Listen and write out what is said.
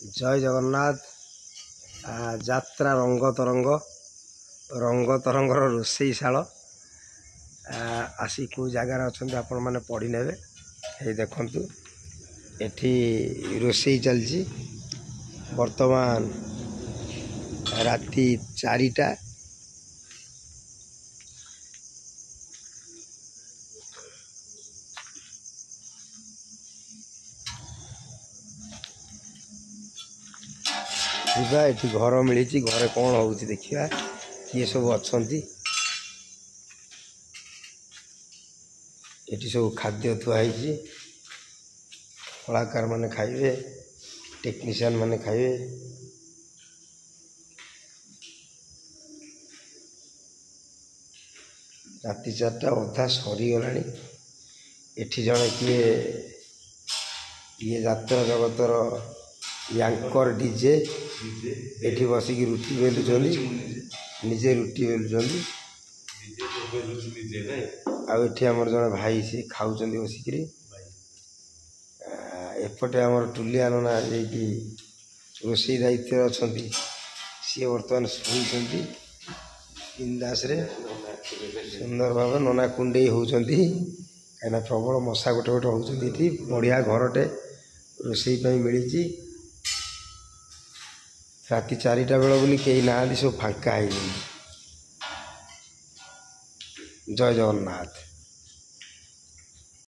जय जगन्नाथ। जात्रा रंग तरंग रोषेईशाल आसी को जगार अच्छा आपण मैंने पढ़ी ने देखु एठी रोषे चलती वर्तमान राति 4टा। ये घर मिली घरे कौन हो देखा किए सब अच्छा ये सब खाद्य थुआई कलाकार माने खाइबे टेक्नीशियन माने खाइबे। राति 4टा अधा सरीगला एठी जड़े किए ये यात्रा जगतर यांकर डीजे एठी बसिकी रुटी बेलुं निजे रुटी बेलुं आठी आमर जड़े भाई सी खाऊँ बसिक एपटे आमर टुलिया नना जी रोषे दायित्व अच्छा सी बर्तमान शुई बिंदास सुंदर भाव नना कुंडे होती कहीं प्रबल मशा गोटे गोटे होती बढ़िया घरटे रोषे मिली। राति 4टा बेल बोली कहीं ना सब फांका है। जय जगन्नाथ।